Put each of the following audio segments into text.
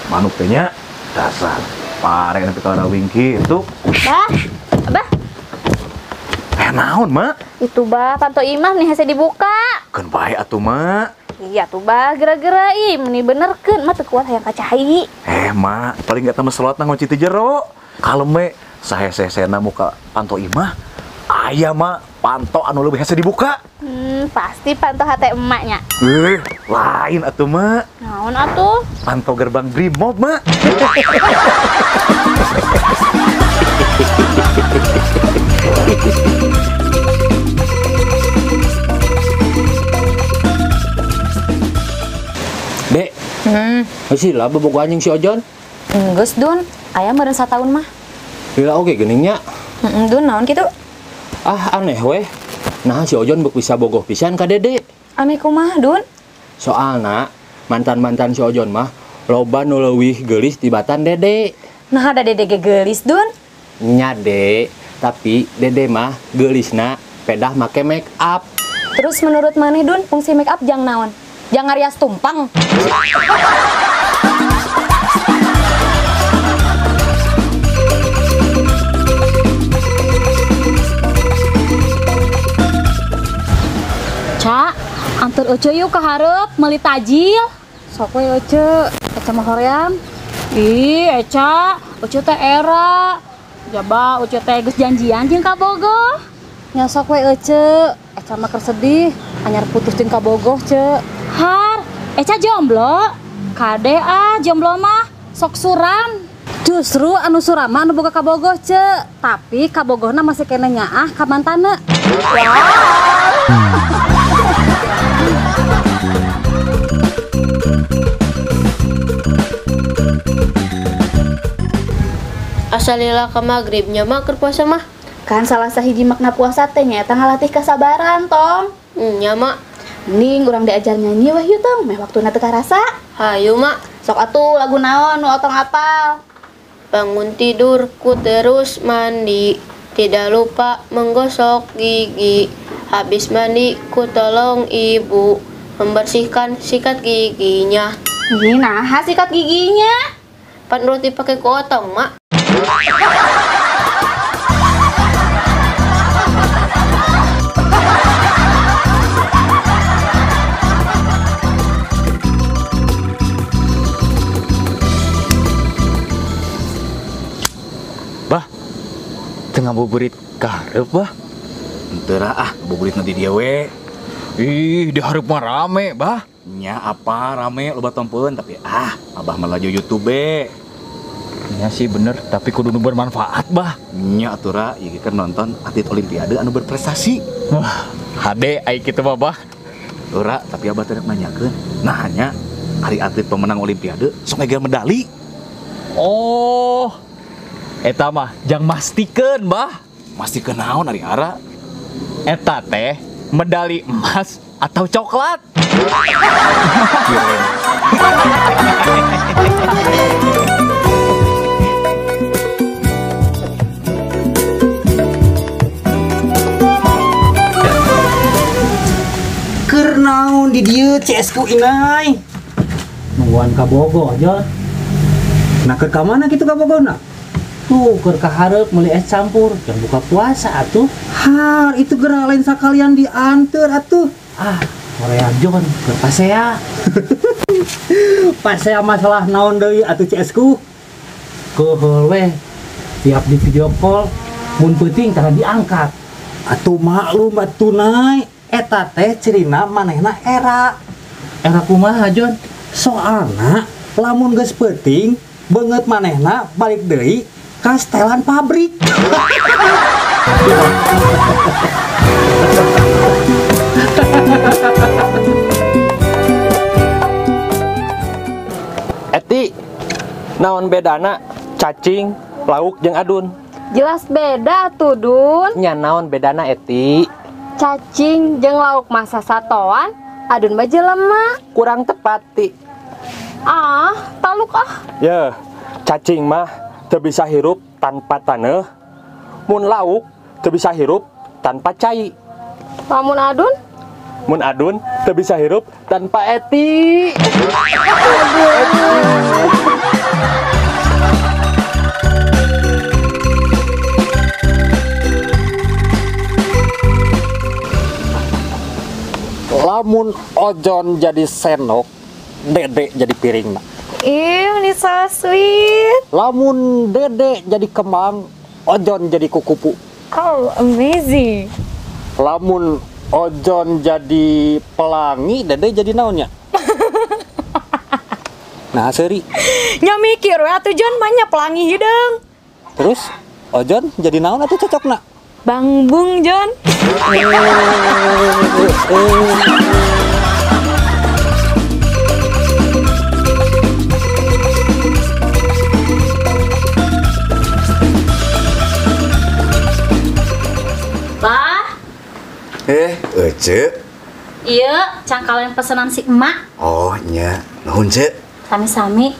manuk tehnya dasar pareng tapi kalau wingki itu. Bah, abah. Naon, Mak? Itu bah, panto imam nih hese dibuka. Kan bae atuh, Mak. Iya tuh bah, geura-geura nih bener kan, mah teu kuat hayang kacahi. Mak, paling gak temen selot nang ngunci teu jero. Kalem sahe-sehena muka panto imah. Aya mah panto anu leuwih hese dibuka. Pasti panto hate emaknya. Lain atuh, Mak. Naon atuh? Panto gerbang Brimob, Mak. Dek, masih lah bebogo anjing si Ojon. Geus Dun, aya meureun satahun mah. Lila oge geuning nya. Dun naon kitu? Ah aneh weh. Nah si Ojon beuk bisa bogoh pisan ka Dede. Aneh kumaha Dun? Soalna mantan-mantan si Ojon mah loba nu leuwih geulis tibatan Dede. Nah ada Dede ge geulis Dun. Nya Dek, tapi Dede mah geulisna pedah make make up. Terus menurut maneh Dun, fungsi make up jang naon? Jang ngarias tumpang. Ca, antar Ece yuk ke hareup meuli tajil. Sok we Ece, Ece mah hoream. Ih, Eca, Ece teh era. Jaba Ece teh geus janjian jeung ka Bogoh. Nya sok we Ece, Ece mah keur sedih, anyar putus jeung ka Bogoh, Ce. Har, Eca jomblo. Kade jomblo mah sok suram. Justru anu suram mah anu boga ka Bogoh, Ce. Tapi ka Bogohna masih kene nyaah ka mantana. Asalila ka magribnya mah keur puasa mah. Kan salah sahiji makna puasa teh nyaeta ngalatih kasabaran, Tong. Nya mak. Mending urang diajar nyanyi weh yeuh, Tong. Meh waktuna teu karasa. Hayu mak. Sok atuh lagu naon nu Otong apal? Bangun tidurku terus mandi, tidak lupa menggosok gigi. Habis mandi ku tolong ibu membersihkan sikat giginya. Ini nah sikat giginya. Pan roti pakai ku Otong mak. Bah, tengah buburit karep, Bah. Entera buburit nanti dia we. Ih, di hareup mah rame, Bah. Nya apa rame loba tompeun tapi Abah melaju YouTube. Nya sih bener, tapi kudu nu bermanfaat, Bah. Nya atuh ieu keur nonton atlet olimpiade anu berprestasi. Wah, hade ai kitu mah, Bah. Ora, tapi Abah teh nanyakeun. Nah, nya ari atlet pemenang olimpiade sok ngegel medali. Oh, eta mah jang mastikeun, Bah. Mastikeun naon ari ara? Eta teh medali emas atau coklat. Keur naon di dieu CS ku inai? Nungguan ka Bogoh, Jon. Nah keur ka mana kitu ka Bogona? Tuh, keur ka hareup meuli es campur, jang buka puasa atuh. Har, itu geura lain sakalian dianteur atuh. Korea Jon, keur pasea. Pasea masalah naon deui atuh CS ku? Keheul we. Tiap di video call, mun peuting tara diangkat. Atuh maklum batunai, eta teh cirina manehna era. Era kumaha, Jon? Soalna lamun geus peuting, beungeut manehna balik deui ka setelan pabrik. Eti, naon bedana cacing, lauk jeung adun? Jelas beda tuh Dun. Nya naon bedana Eti? Cacing jeung lauk masa satoan, adun mah jelema. Kurang tepat ti. Taluk Ya, cacing mah teu bisa hirup tanpa taneuh. Mun lauk teu bisa hirup tanpa cai. Lamun adun? mun adun teu bisa hirup tanpa Eti. Lamun Ojon jadi sendok, Dede jadi piring. Ew, ini so sweet. Lamun Dede jadi kembang, Ojon jadi kukupu. Oh, amazing. Lamun Ojon jadi pelangi, Dede jadi naonnya? Nah, seri. Nya mikir we atuh Jon banyak pelangi hidung. Terus Ojon jadi naon atuh cocokna? Bang Bung Jon. Bah, Ece. iya, cangkalen pesanan si emak. Oh, nya. Nuhun, Ce. Sami-sami.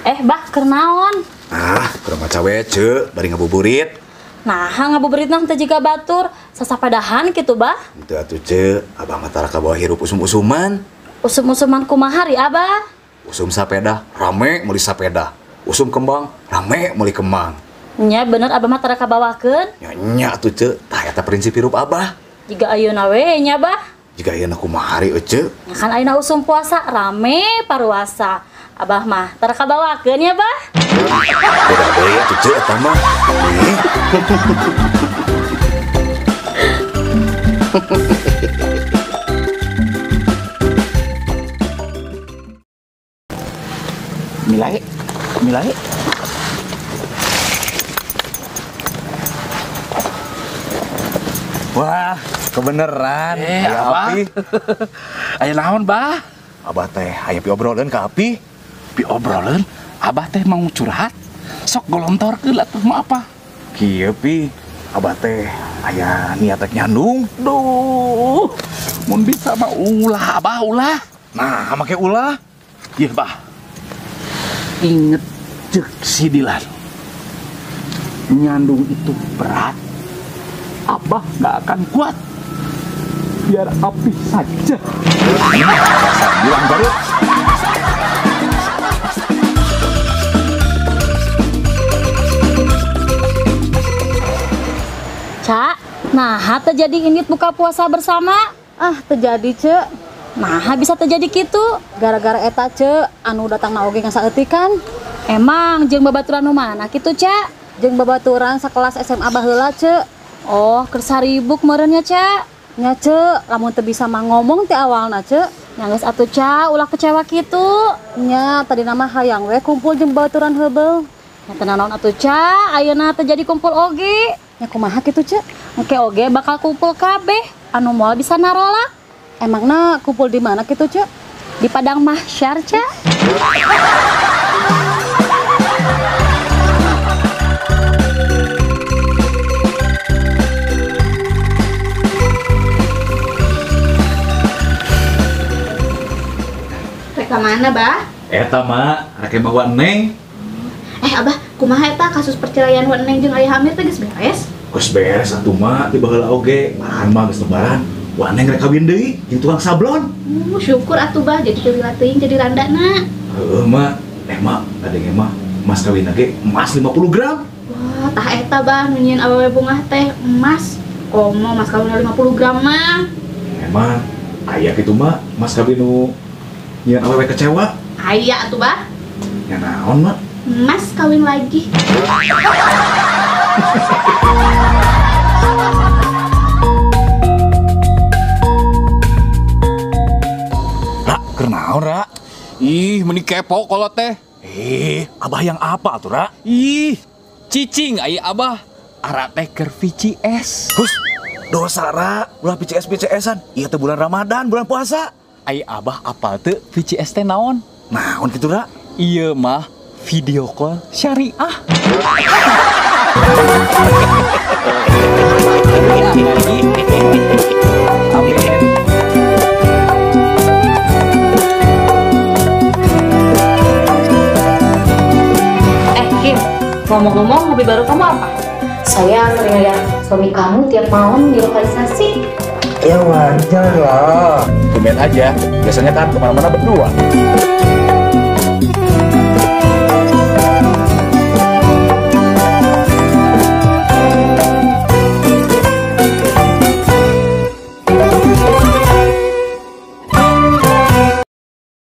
Bah, keur naon? Ah, kurang cawe, Ce. Bari ngabuburit. Nah, ngabuburit nah teh jiga batur, sasapadahan kitu, Bah. Itu atuh, Ce. Abah mah tara ka bawah hirup usum-usuman. Usum-usuman kumaha ri Abah? Usum sapeda, rame meuli sapeda. Usum kembang, rame meuli kembang. Nya bener Abah mah tara kabawakeun. Nya atuh, Ce. Tah eta prinsip hirup Abah. Jiga ayeuna we nya, Bah. Jika ayeuna kumaha hari, Ce? Ya kan ayeuna usum puasa rame paruasa. Abah mah tara kabawakeun ya, Bah. Beda deui atuh, Ce, eta mah. Milahe. Wah, kebeneran. Aya Abah. Api. Aya naon, Bah? Abah teh aya piobroleun ka Api. Piobroleun, Abah teh mau curhat. Sok golontorkeun atuh mah apa? Kieu Pi, Abah teh aya niat rek nyandung. Duh, mun bisa mah ulah, Abah ulah. Nah, make ulah. Iya, Bah. Inget cek si Dilan. Nyandung itu berat. Abah gak akan kuat. Biar Api saja. Bilang baru. Cak, nah terjadi ini buka puasa bersama. Terjadi cek. Nah, bisa terjadi gitu. Gara-gara eta cek anu datang na oge ngasaeutik kan. Emang jeung babaturan nu mana kitu, Cak? Jeung babaturan sakelas SMA baheula cek. Oh, keur saribuk meureun nya, Cak. Nya cek, lamun teu bisa mah ngomong ti awalna cek. Nya geus atuh, Cak, ulah kecewa kitu. Nya tadi nama hayang we kumpul jeung babaturan heubeul. Nya teu naon atuh, Cak, ayeuna terjadi kumpul oge. Nya kumaha kitu cek? Engke oge bakal kumpul kabeh. Anu moal bisa narola. Emangna kumpul di mana kitu cek? Di padang mahsyar, Cak. Reka mana, Bah? Eta mah rek bawa Neng. Abah, kumaha eta kasus perceraian wa Neng jeung Ayah Hamir teh geus beres? Geus beres atuh mah ti baheula oge. Malahan mah geus lebaran. Wah Neng rek kawin deui jeung tukang sablon. Syukur atuh, Bah, jadi pilih teuing jadi randana. Heeh mah, mah adenge mah emas kawin ge emas 50 gram. Wah, tah eta, Bah, nu nyieun awewe bungah teh emas. Komo emas kawin 50 gram mah. Emang aya kitu mah emas kawin nu nyieun awewe kecewa. Aya atuh, Bah. Ya naon mah? Emas kawin lagi. Ra, keur naon, Ra? Ih, meni kepo kalau teh. Abah yang apa atuh, Ra? Ih, cicing aya Abah. Ara teh keur VCS. Hus, dosa, Ra. Ulah PCS-PCS-an. Iya teh bulan Ramadan, bulan puasa. Aya Abah apal teu VCS teh naon? Naon kitu, Ra? Ieu mah video call syariah. Kim, ngomong-ngomong hobi baru kamu apa? Saya sering lihat suami kamu tiap malam di lokalisasi. Ya wajar lah. Tumben aja, biasanya kan kemana-mana berdua.